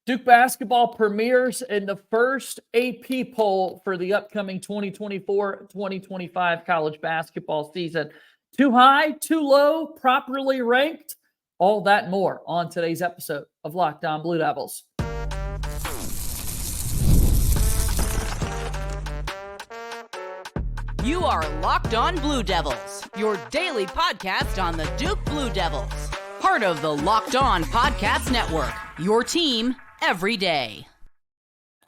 Duke basketball premieres in the first AP poll for the upcoming 2024-2025 college basketball season. Too high, too low, properly ranked? All that and more on today's episode of Locked On Blue Devils. You are Locked On Blue Devils, your daily podcast on the Duke Blue Devils. Part of the Locked On Podcast Network, your team every day.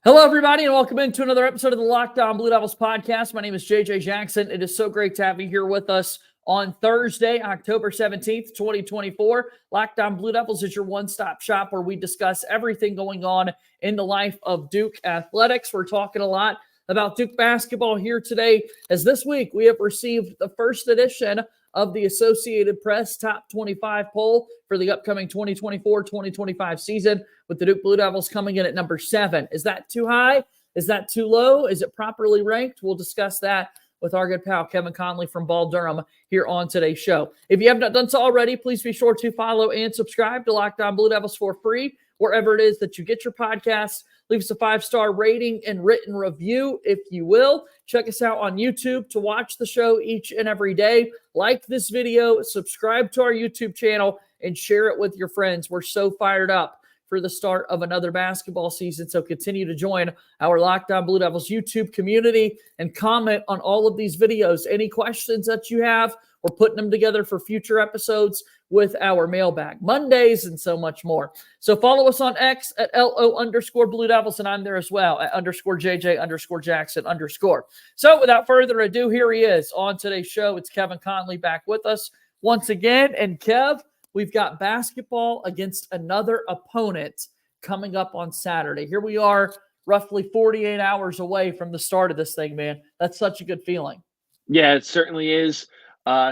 Hello, everybody, and welcome into another episode of the Locked On Blue Devils podcast. My name is JJ Jackson. It is so great to have you here with us on Thursday, October 17th, 2024. Locked On Blue Devils is your one-stop shop where we discuss everything going on in the life of Duke athletics. We're talking a lot about Duke basketball here today, as this week we have received the first edition of the Associated Press Top 25 poll for the upcoming 2024-2025 season, with the Duke Blue Devils coming in at number 7. Is that too high? Is that too low? Is it properly ranked? We'll discuss that with our good pal Kevin Conley from Durham here on today's show. If you have not done so already, please be sure to follow and subscribe to Locked On Blue Devils for free, wherever it is that you get your podcasts. Leave us a 5-star rating and written review, if you will. Check us out on YouTube to watch the show each and every day. Like this video, subscribe to our YouTube channel, and share it with your friends. We're so fired up for the start of another basketball season, so continue to join our Locked On Blue Devils YouTube community and comment on all of these videos. Any questions that you have, we're putting them together for future episodes with our mailbag Mondays and so much more. So follow us on X at LO_Blue Devils, and I'm there as well at _JJ_Jackson_. So without further ado, here he is on today's show. It's Kevin Conley back with us once again. And Kev, we've got basketball against another opponent coming up on Saturday. Here we are, roughly 48 hours away from the start of this thing, man. That's such a good feeling. Yeah, it certainly is.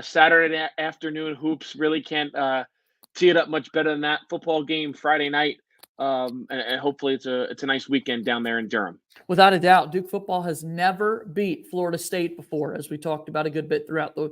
Saturday afternoon hoops really can't tee it up much better than that. Football game Friday night, and hopefully it's a nice weekend down there in Durham. Without a doubt, Duke football has never beat Florida State before, as we talked about a good bit throughout the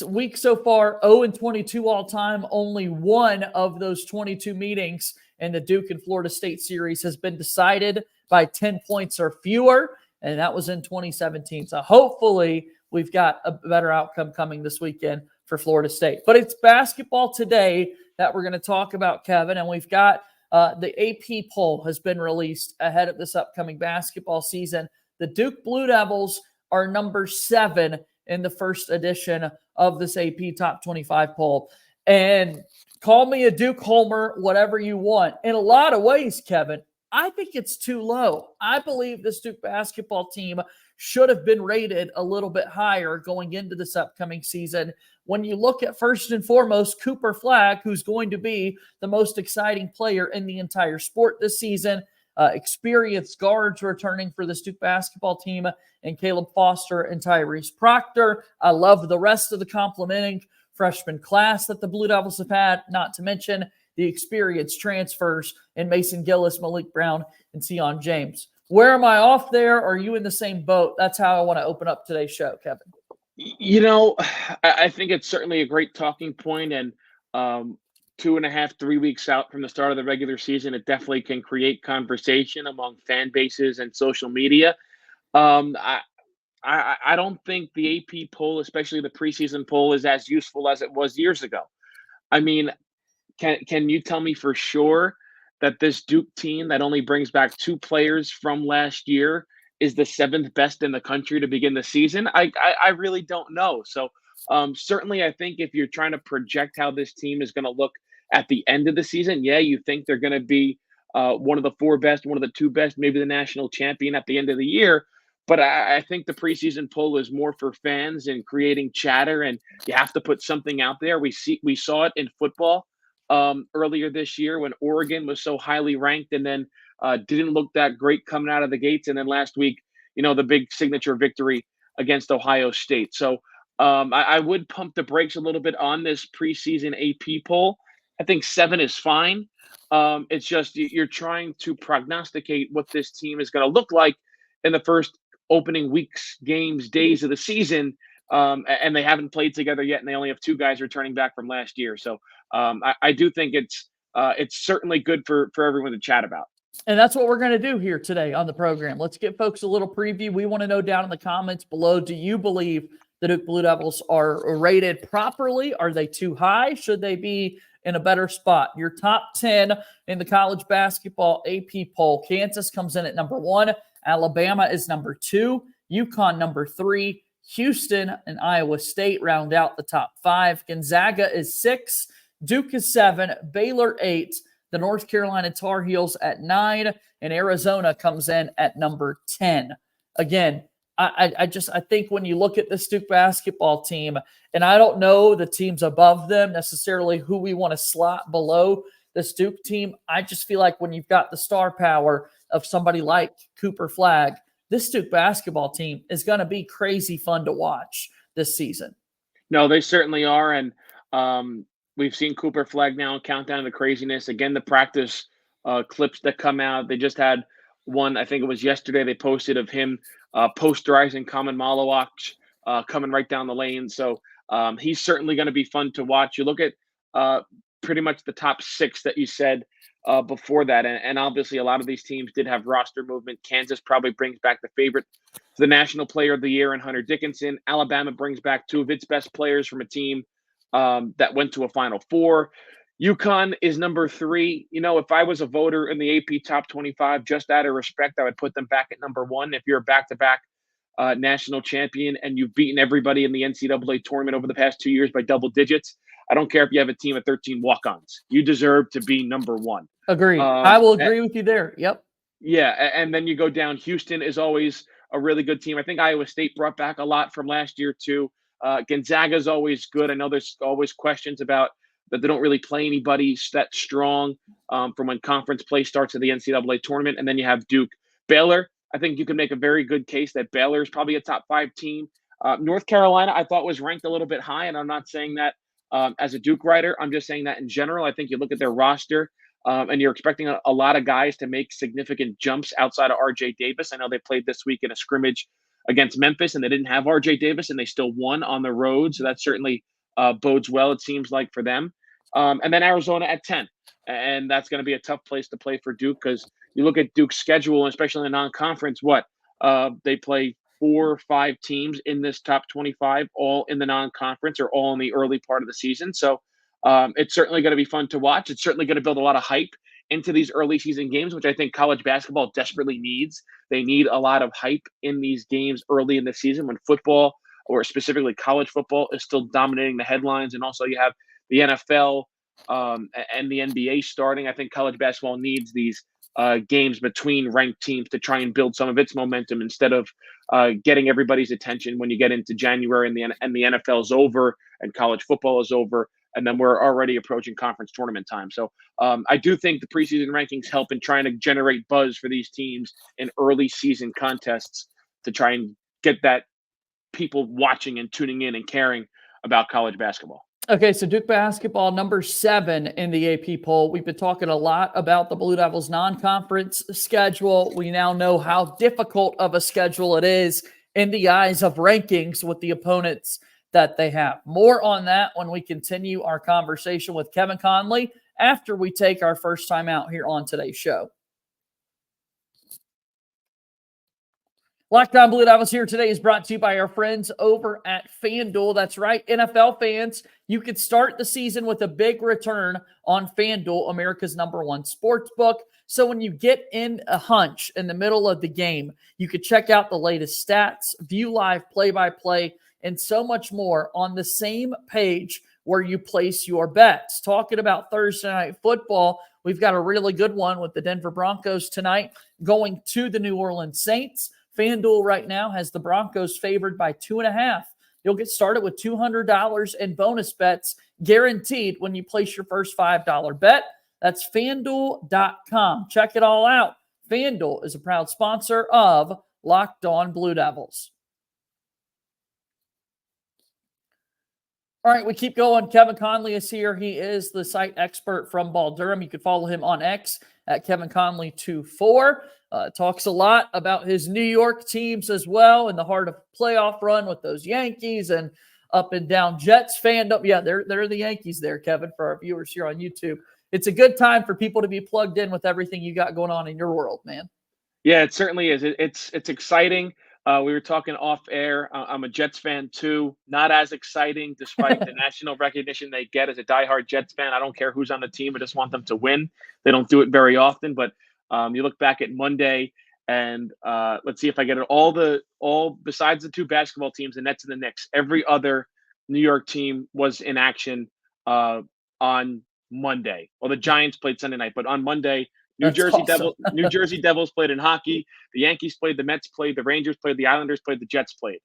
week so far. 0-22 all time. Only one of those 22 meetings in the Duke and Florida State series has been decided by 10 points or fewer, and that was in 2017. So hopefully we've got a better outcome coming this weekend for Florida State. But it's basketball today that we're going to talk about, Kevin, and we've got the AP poll has been released ahead of this upcoming basketball season. The Duke Blue Devils are number 7 in the first edition of this AP Top 25 poll. And call me a Duke homer, whatever you want. In a lot of ways, Kevin, I think it's too low. I believe this Duke basketball team should have been rated a little bit higher going into this upcoming season. When you look at, first and foremost, Cooper Flagg, who's going to be the most exciting player in the entire sport this season, experienced guards returning for this Duke basketball team, and Caleb Foster and Tyrese Proctor. I love the rest of the complimenting freshman class that the Blue Devils have had, not to mention the experienced transfers in Mason Gillis, Malik Brown, and Sion James. Where am I off there? Or are you in the same boat? That's how I want to open up today's show, Kevin. You know, I think it's certainly a great talking point, and 2.5, 3 weeks out from the start of the regular season, it definitely can create conversation among fan bases and social media. I don't think the AP poll, especially the preseason poll, is as useful as it was years ago. I mean, can you tell me for sure that this Duke team that only brings back 2 players from last year is the 7th best in the country to begin the season? I really don't know. So certainly I think if you're trying to project how this team is going to look at the end of the season, yeah, you think they're going to be one of the 4 best, one of the 2 best, maybe the national champion at the end of the year. But I think the preseason poll is more for fans and creating chatter, and you have to put something out there. We saw it in football earlier this year when Oregon was so highly ranked and then didn't look that great coming out of the gates. And then last week, the big signature victory against Ohio State. So I would pump the brakes a little bit on this preseason AP poll. I think 7 is fine. It's just you're trying to prognosticate what this team is going to look like in the first opening weeks, games, days of the season. And they haven't played together yet, and they only have 2 guys returning back from last year. So I do think it's certainly good for everyone to chat about. And that's what we're going to do here today on the program. Let's give folks a little preview. We want to know down in the comments below, do you believe the Duke Blue Devils are rated properly? Are they too high? Should they be in a better spot? Your top 10 in the college basketball AP poll. Kansas comes in at number 1. Alabama is number 2. UConn number 3. Houston and Iowa State round out the top 5. Gonzaga is 6. Duke is 7. Baylor 8. The North Carolina Tar Heels at 9, and Arizona comes in at number 10. Again, I think when you look at this Duke basketball team, and I don't know the teams above them necessarily who we want to slot below this Duke team, I just feel like when you've got the star power of somebody like Cooper Flagg, this Duke basketball team is going to be crazy fun to watch this season. No, they certainly are, and we've seen Cooper Flagg now count down to craziness. Again, the practice clips that come out. They just had one, I think it was yesterday, they posted of him posterizing Common Malawak coming right down the lane. So he's certainly going to be fun to watch. You look at pretty much the top 6 that you said before that. And obviously a lot of these teams did have roster movement. Kansas probably brings back the favorite, the National Player of the Year in Hunter Dickinson. Alabama brings back 2 of its best players from a team that went to a Final Four. UConn is number 3. You know, if I was a voter in the AP Top 25, just out of respect, I would put them back at number 1. If you're a back-to-back national champion and you've beaten everybody in the NCAA tournament over the past 2 years by double digits, I don't care if you have a team of 13 walk-ons. You deserve to be number 1. Agreed. I will agree with you there. Yep. Yeah, and then you go down. Houston is always a really good team. I think Iowa State brought back a lot from last year too. Gonzaga is always good. I know there's always questions about that they don't really play anybody that strong from when conference play starts at the NCAA tournament. And then you have Duke. Baylor, I think you can make a very good case that Baylor is probably a top 5 team. North Carolina, I thought was ranked a little bit high, and I'm not saying that as a Duke writer. I'm just saying that in general. I think you look at their roster and you're expecting a lot of guys to make significant jumps outside of R.J. Davis. I know they played this week in a scrimmage against Memphis, and they didn't have R.J. Davis, and they still won on the road. So that certainly bodes well, it seems like, for them. And then Arizona at 10. And that's going to be a tough place to play for Duke because you look at Duke's schedule, especially in the non-conference, they play 4 or 5 teams in this top 25, all in the non-conference or all in the early part of the season. So it's certainly going to be fun to watch. It's certainly going to build a lot of hype into these early season games, which I think college basketball desperately needs. They need a lot of hype in these games early in the season when football, or specifically college football, is still dominating the headlines. And also you have the NFL and the NBA starting. I think college basketball needs these games between ranked teams to try and build some of its momentum instead of getting everybody's attention when you get into January and the NFL is over and college football is over. And then we're already approaching conference tournament time. So I do think the preseason rankings help in trying to generate buzz for these teams in early season contests to try and get that people watching and tuning in and caring about college basketball. Okay, so Duke basketball, number 7 in the AP poll. We've been talking a lot about the Blue Devils non-conference schedule. We now know how difficult of a schedule it is in the eyes of rankings with the opponents that they have. More on that when we continue our conversation with Kevin Conley after we take our first time out here on today's show. Locked On Blue Devils here today is brought to you by our friends over at FanDuel. That's right, NFL fans, you could start the season with a big return on FanDuel, America's #1 sports book. So when you get in a hunch in the middle of the game, you could check out the latest stats, view live play-by-play, and so much more on the same page where you place your bets. Talking about Thursday Night Football, we've got a really good one with the Denver Broncos tonight going to the New Orleans Saints. FanDuel right now has the Broncos favored by 2.5. You'll get started with $200 in bonus bets guaranteed when you place your first $5 bet. That's FanDuel.com. Check it all out. FanDuel is a proud sponsor of Locked On Blue Devils. All right, we keep going. Kevin Conley is here. He is the site expert from Durham. You can follow him on X at Kevin Conley24. Talks a lot about his New York teams as well in the heart of playoff run with those Yankees and up and down Jets fandom. Yeah, they're the Yankees there, Kevin, for our viewers here on YouTube. it's a good time for people to be plugged in with everything you got going on in your world, man. Yeah, it certainly is. It's exciting. We were talking off air. I'm a Jets fan too. Not as exciting, despite the national recognition they get as a diehard Jets fan. I don't care who's on the team. I just want them to win. They don't do it very often. But you look back at Monday, and let's see if I get it. All besides the two basketball teams, the Nets and the Knicks, every other New York team was in action on Monday. Well, the Giants played Sunday night, but on Monday. New Jersey Devils played in hockey. The Yankees played. The Mets played. The Rangers played. The Islanders played. The Jets played.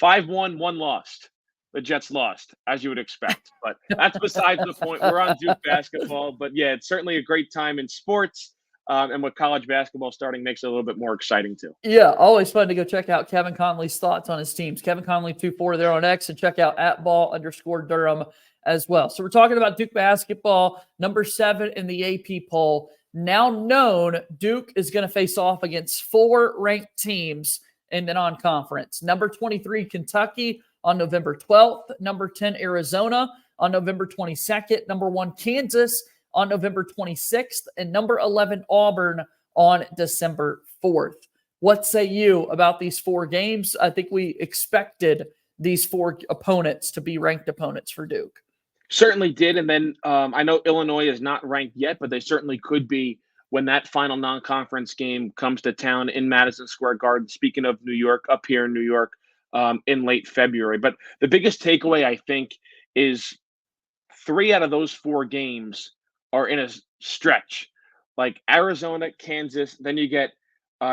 5-1, one lost. The Jets lost, as you would expect. But that's besides the point. We're on Duke basketball. But, yeah, it's certainly a great time in sports. And with college basketball starting makes it a little bit more exciting, too. Yeah, always fun to go check out Kevin Conley's thoughts on his teams. Kevin Conley 24 there on X, and check out @ball_Durham as well. So we're talking about Duke basketball, number 7 in the AP poll. Now known, Duke is going to face off against 4 ranked teams in the non-conference. Number 23, Kentucky on November 12th. Number 10, Arizona on November 22nd. Number 1, Kansas on November 26th. And number 11, Auburn on December 4th. What say you about these 4 games? I think we expected these 4 opponents to be ranked opponents for Duke. Certainly did. And then I know Illinois is not ranked yet, but they certainly could be when that final non-conference game comes to town in Madison Square Garden. Speaking of New York, up here in New York in late February. But the biggest takeaway, I think, is 3 out of those 4 games are in a stretch. Like Arizona, Kansas, then you get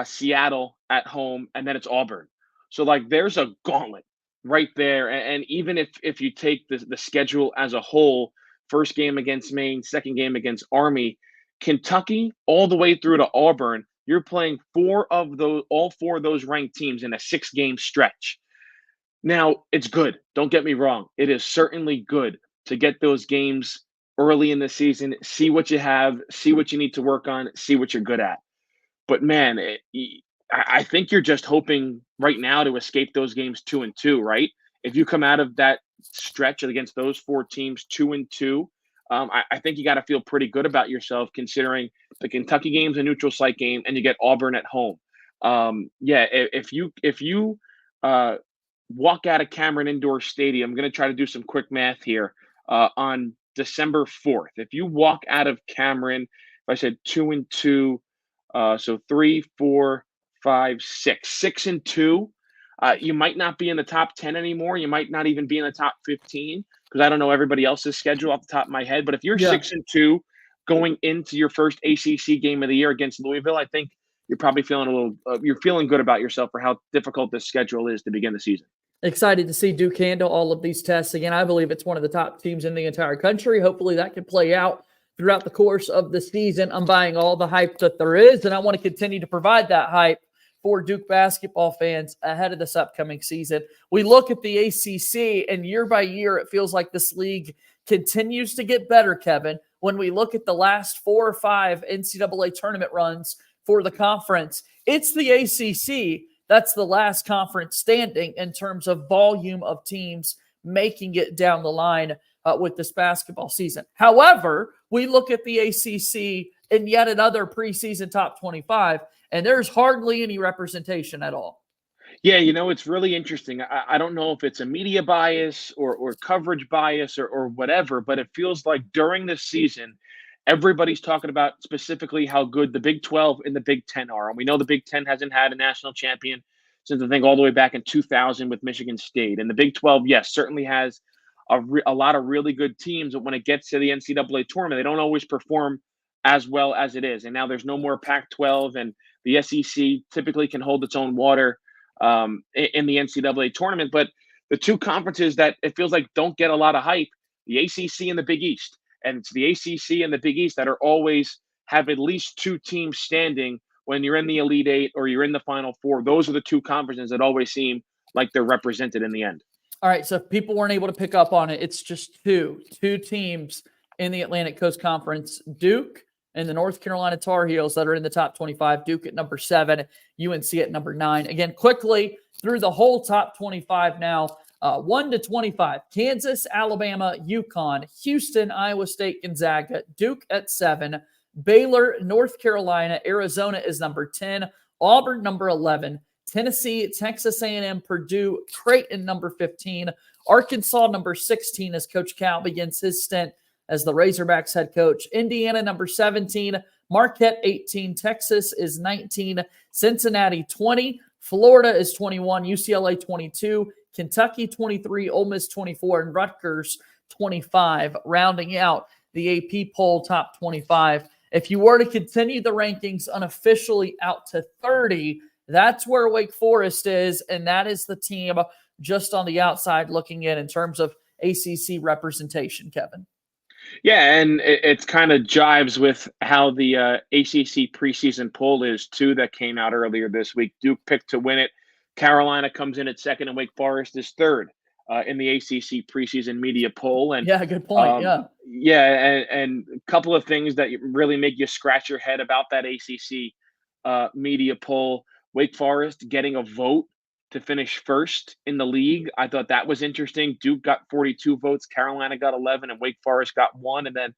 Seattle at home, and then it's Auburn. So, like, there's a gauntlet right there. And even if you take the schedule as a whole, first game against Maine, second game against Army, Kentucky, all the way through to Auburn, you're playing all 4 of those ranked teams in a 6-game stretch. Now, it's good. Don't get me wrong. It is certainly good to get those games early in the season, see what you have, see what you need to work on, see what you're good at. But man, I think you're just hoping right now to escape those games 2-2, right? If you come out of that stretch against those 4 teams 2-2, I think you got to feel pretty good about yourself, considering the Kentucky game's a neutral site game and you get Auburn at home. If you walk out of Cameron Indoor Stadium, I'm going to try to do some quick math here, on December 4th. If you walk out of Cameron, if I said 2-2, so 3, 4, 5, 6, 6-2. You might not be in the top 10 anymore. You might not even be in the top 15, because I don't know everybody else's schedule off the top of my head. But if you're 6-2 going into your first ACC game of the year against Louisville, I think you're probably feeling you're feeling good about yourself for how difficult this schedule is to begin the season. Excited to see Duke handle all of these tests. Again, I believe it's one of the top teams in the entire country. Hopefully that can play out throughout the course of the season. I'm buying all the hype that there is, and I want to continue to provide that hype for Duke basketball fans ahead of this upcoming season. We look at the ACC, and year by year, it feels like this league continues to get better, Kevin. When we look at the last 4 or 5 NCAA tournament runs for the conference, it's the ACC that's the last conference standing in terms of volume of teams making it down the line with this basketball season. However, we look at the ACC in yet another preseason top 25, and there's hardly any representation at all. Yeah, it's really interesting. I don't know if it's a media bias or coverage bias or whatever, but it feels like during this season, everybody's talking about specifically how good the Big 12 and the Big 10 are. And we know the Big 10 hasn't had a national champion since, I think, all the way back in 2000 with Michigan State. And the Big 12, yes, certainly has a lot of really good teams, but when it gets to the NCAA tournament, they don't always perform as well as it is. And now there's no more Pac-12, and the SEC typically can hold its own water in the NCAA tournament. But the 2 conferences that it feels like don't get a lot of hype, the ACC and the Big East. And it's the ACC and the Big East that are always have at least 2 teams standing when you're in the Elite 8 or you're in the Final 4. Those are the 2 conferences that always seem like they're represented in the end. All right, so if people weren't able to pick up on it, it's just two teams in the Atlantic Coast Conference, Duke and the North Carolina Tar Heels, that are in the top 25. Duke at number 7, UNC at number 9. Again, quickly through the whole top 25 now. 1 to 25, Kansas, Alabama, UConn, Houston, Iowa State, Gonzaga, Duke at 7, Baylor, North Carolina, Arizona is number 10, Auburn number 11, Tennessee, Texas A&M, Purdue, Creighton number 15, Arkansas number 16 as Coach Cal begins his stint as the Razorbacks head coach, Indiana number 17, Marquette 18, Texas is 19, Cincinnati 20, Florida is 21, UCLA 22, Kentucky 23, Ole Miss 24, and Rutgers 25, rounding out the AP poll top 25. If you were to continue the rankings unofficially out to 30, that's where Wake Forest is, and that is the team just on the outside looking in terms of ACC representation, Kevin. Yeah, and it kind of jives with how the ACC preseason poll is, too, that came out earlier this week. Duke picked to win it. Carolina comes in at second, and Wake Forest is third in the ACC preseason media poll. And yeah, good point. And a couple of things that really make you scratch your head about that ACC media poll. Wake Forest getting a vote to finish first in the league. I thought that was interesting. Duke got 42 votes, Carolina got 11, and Wake Forest got 1. And then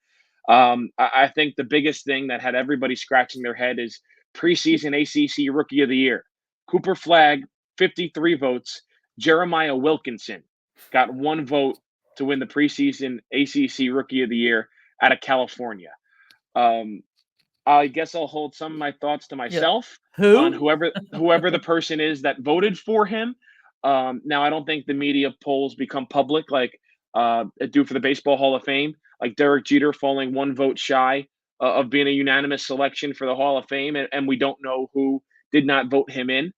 I think the biggest thing that had everybody scratching their head is preseason ACC Rookie of the Year. Cooper Flagg, 53 votes. Jeremiah Wilkinson got 1 vote to win the preseason ACC Rookie of the Year out of California. I guess I'll hold some of my thoughts to myself on whoever the person is that voted for him. Now, I don't think the media polls become public like do for the Baseball Hall of Fame, like Derek Jeter falling 1 vote shy of being a unanimous selection for the Hall of Fame, and we don't know who did not vote him in.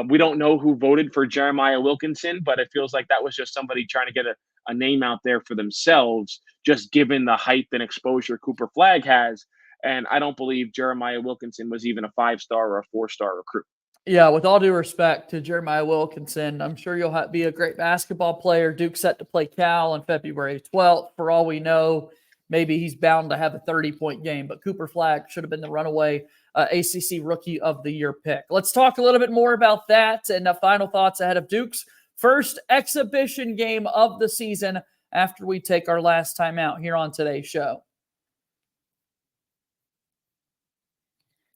We don't know who voted for Jeremiah Wilkinson, but it feels like that was just somebody trying to get a name out there for themselves, just given the hype and exposure Cooper Flagg has. And I don't believe Jeremiah Wilkinson was even a 5-star or a 4-star recruit. Yeah, with all due respect to Jeremiah Wilkinson, I'm sure you'll be a great basketball player. Duke's set to play Cal on February 12th. For all we know, maybe he's bound to have a 30-point game, but Cooper Flagg should have been the runaway ACC Rookie of the Year pick. Let's talk a little bit more about that and final thoughts ahead of Duke's first exhibition game of the season after we take our last time out here on today's show.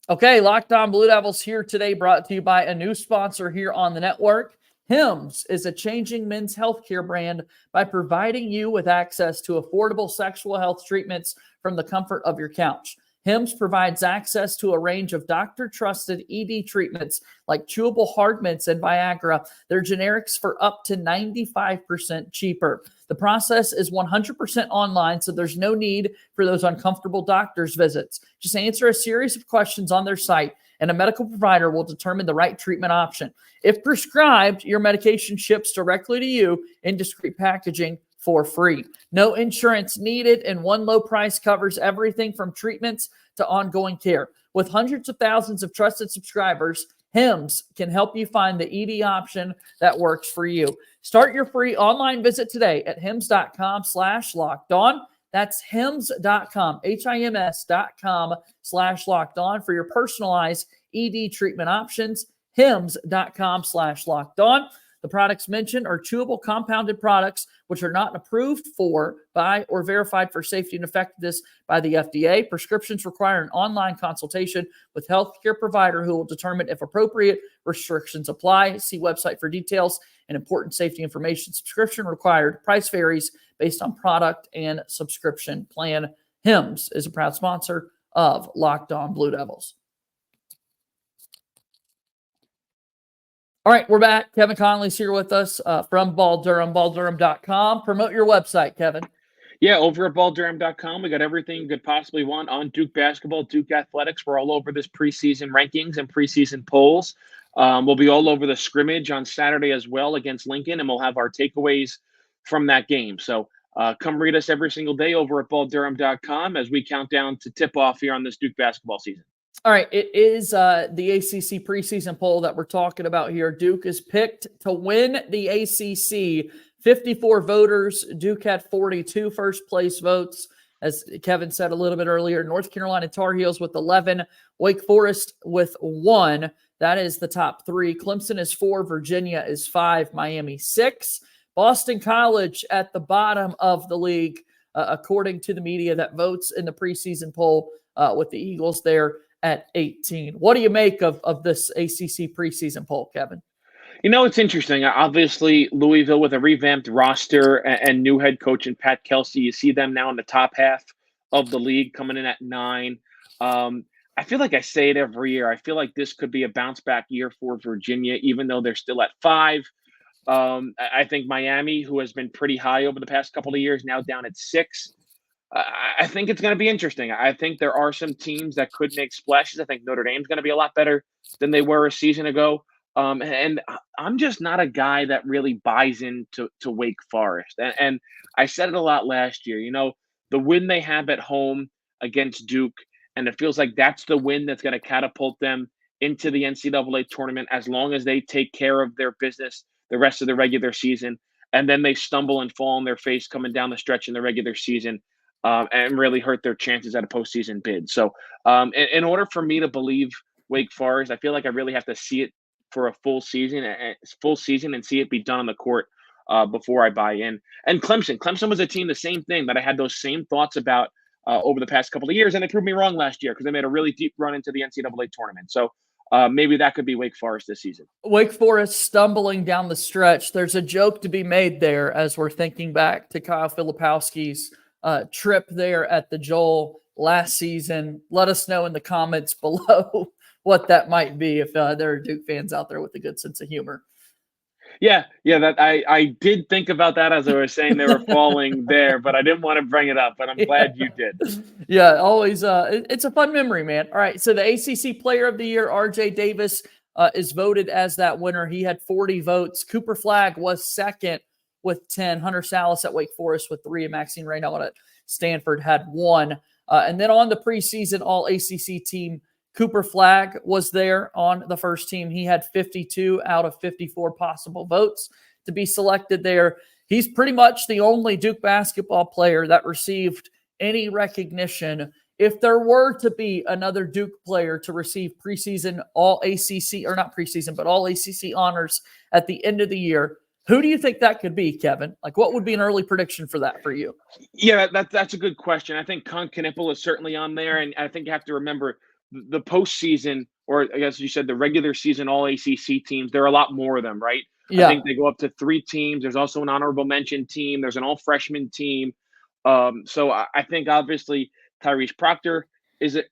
Okay, Locked On Blue Devils here today, brought to you by a new sponsor here on the network. Hims is a changing men's healthcare brand by providing you with access to affordable sexual health treatments from the comfort of your couch. Hims provides access to a range of doctor-trusted ED treatments like chewable hard mints and Viagra. They're generics for up to 95% cheaper. The process is 100% online, so there's no need for those uncomfortable doctor's visits. Just answer a series of questions on their site, and a medical provider will determine the right treatment option. If prescribed, your medication ships directly to you in discreet packaging for free. No insurance needed, and one low price covers everything from treatments to ongoing care. With hundreds of thousands of trusted subscribers, Hims can help you find the ED option that works for you. Start your free online visit today at hims.com/lockedon. That's hims.com, HIMS.com/lockedon for your personalized ED treatment options. hims.com/lockedon. The products mentioned are chewable compounded products which are not approved for, by, or verified for safety and effectiveness by the FDA. Prescriptions require an online consultation with a healthcare provider who will determine if appropriate restrictions apply. See website for details and important safety information. Subscription required. Price varies based on product and subscription plan. Hims is a proud sponsor of Locked On Blue Devils. All right, we're back. Kevin Conley's here with us from Ball Durham, balldurham.com. Promote your website, Kevin. Yeah, over at balldurham.com, we got everything you could possibly want on Duke basketball, Duke athletics. We're all over this preseason rankings and preseason polls. We'll be all over the scrimmage on Saturday as well against Lincoln, and we'll have our takeaways from that game. So come read us every single day over at balldurham.com as we count down to tip-off here on this Duke basketball season. All right, it is the ACC preseason poll that we're talking about here. Duke is picked to win the ACC. 54 voters. Duke had 42 first-place votes. As Kevin said a little bit earlier, North Carolina Tar Heels with 11, Wake Forest with 1. That is the top 3. Clemson is 4, Virginia is 5, Miami 6. Boston College at the bottom of the league, according to the media that votes in the preseason poll, with the Eagles there at 18. What do you make of this ACC preseason poll, Kevin? It's interesting. Obviously, Louisville with a revamped roster and new head coach in Pat Kelsey. You see them now in the top half of the league, coming in at 9. I feel like I say it every year. I feel like this could be a bounce back year for Virginia, even though they're still at 5. I think Miami, who has been pretty high over the past couple of years, now down at 6. I think it's going to be interesting. I think there are some teams that could make splashes. I think Notre Dame's going to be a lot better than they were a season ago. And I'm just not a guy that really buys into Wake Forest. And I said it a lot last year. The win they have at home against Duke, and it feels like that's the win that's going to catapult them into the NCAA tournament as long as they take care of their business the rest of the regular season. And then they stumble and fall on their face coming down the stretch in the regular season. And really hurt their chances at a postseason bid. So in order for me to believe Wake Forest, I feel like I really have to see it for a full season and see it be done on the court before I buy in. And Clemson was a team, the same thing, that I had those same thoughts about over the past couple of years, and they proved me wrong last year because they made a really deep run into the NCAA tournament. So maybe that could be Wake Forest this season. Wake Forest stumbling down the stretch. There's a joke to be made there as we're thinking back to Kyle Filipowski's trip there at the Joel last season. Let us know in the comments below what that might be if there are Duke fans out there with a good sense of humor. Yeah, that I did think about that as I was saying they were falling there, but I didn't want to bring it up, but I'm glad you did. Yeah, always. It's a fun memory, man. All right, so the ACC Player of the Year, RJ Davis, is voted as that winner. He had 40 votes. Cooper Flagg was second with 10. Hunter Salas at Wake Forest with 3, and Maxine Raynell at Stanford had 1. And then on the preseason All-ACC team, Cooper Flagg was there on the first team. He had 52 out of 54 possible votes to be selected there. He's pretty much the only Duke basketball player that received any recognition. If there were to be another Duke player to receive preseason All-ACC, or not preseason, but All-ACC honors at the end of the year, who do you think that could be, Kevin? Like, what would be an early prediction for that for you? Yeah, that's a good question. I think Connelly is certainly on there, and I think you have to remember the postseason, or I guess you said the regular season All-ACC teams, there are a lot more of them, right? Yeah. I think they go up to 3 teams. There's also an honorable mention team. There's an all-freshman team. So I think obviously Tyrese Proctor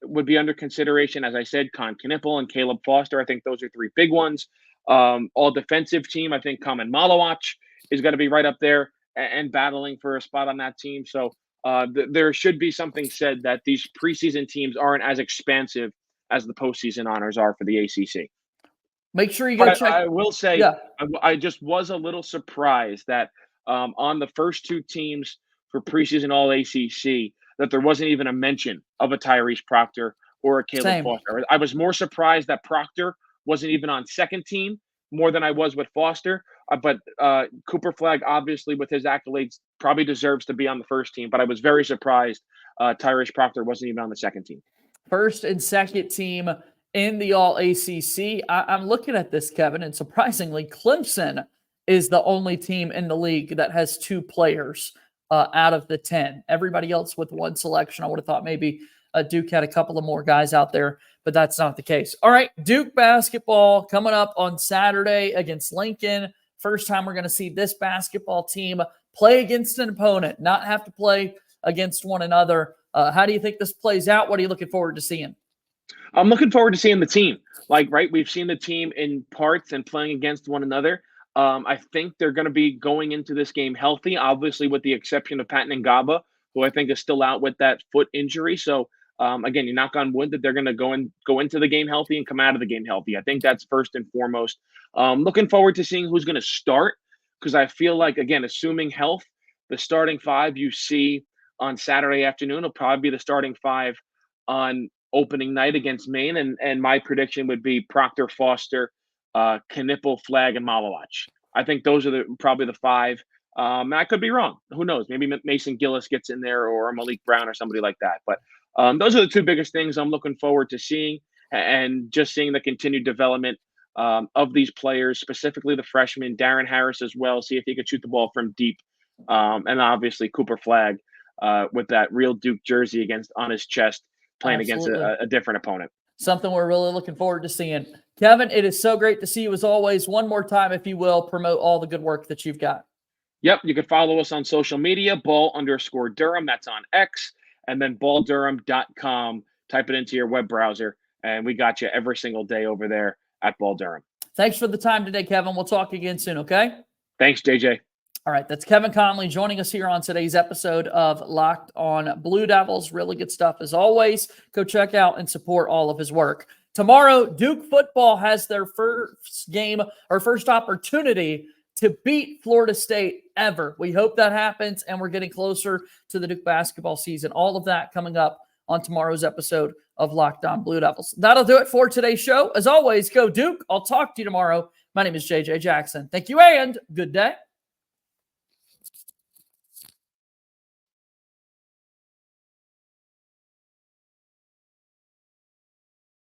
would be under consideration. As I said, Connelly and Caleb Foster. I think those are 3 big ones. All-defensive team, I think Kamen Malawach is going to be right up there and battling for a spot on that team. So there should be something said that these preseason teams aren't as expansive as the postseason honors are for the ACC. Make sure you go check. I will say, yeah. I just was a little surprised that on the first 2 teams for preseason All-ACC, that there wasn't even a mention of a Tyrese Proctor or a Caleb Foster. I was more surprised that Proctor wasn't even on second team more than I was with Foster. But Cooper Flagg, obviously, with his accolades, probably deserves to be on the first team. But I was very surprised Tyrese Proctor wasn't even on the second team. First and second team in the All-ACC. I'm looking at this, Kevin, and surprisingly, Clemson is the only team in the league that has 2 players out of the 10. Everybody else with 1 selection. I would have thought maybe Duke had a couple of more guys out there, but that's not the case. All right, Duke basketball coming up on Saturday against Lincoln. First time we're going to see this basketball team play against an opponent, not have to play against one another. How do you think this plays out? What are you looking forward to seeing? I'm looking forward to seeing the team. We've seen the team in parts and playing against one another. I think they're going to be going into this game healthy, obviously with the exception of Patton Ngaba, who I think is still out with that foot injury. So, again, you knock on wood that they're going to go into the game healthy and come out of the game healthy. I think that's first and foremost. Looking forward to seeing who's going to start, because I feel like, again, assuming health, the starting 5 you see on Saturday afternoon will probably be the starting 5 on opening night against Maine. And my prediction would be Proctor, Foster, Connelly, Flagg, and Malawach. I think those are probably the 5. I could be wrong. Who knows? Maybe Mason Gillis gets in there, or Malik Brown, or somebody like that. But those are the 2 biggest things I'm looking forward to seeing, and just seeing the continued development of these players, specifically the freshman, Darren Harris as well, see if he could shoot the ball from deep. And obviously Cooper Flagg with that real Duke jersey on his chest, playing Absolutely. against a different opponent. Something we're really looking forward to seeing. Kevin, it is so great to see you as always. One more time, if you will, promote all the good work that you've got. Yep, you can follow us on social media, ball_Durham. That's on X, and then balldurham.com. Type it into your web browser, and we got you every single day over there at Ball Durham. Thanks for the time today, Kevin. We'll talk again soon, okay? Thanks, JJ. All right, that's Kevin Conley joining us here on today's episode of Locked on Blue Devils. Really good stuff as always. Go check out and support all of his work. Tomorrow, Duke football has their first game or first opportunity to beat Florida State ever. We hope that happens, and we're getting closer to the Duke basketball season. All of that coming up on tomorrow's episode of Locked on Blue Devils. That'll do it for today's show. As always, go Duke. I'll talk to you tomorrow. My name is JJ Jackson. Thank you and good day.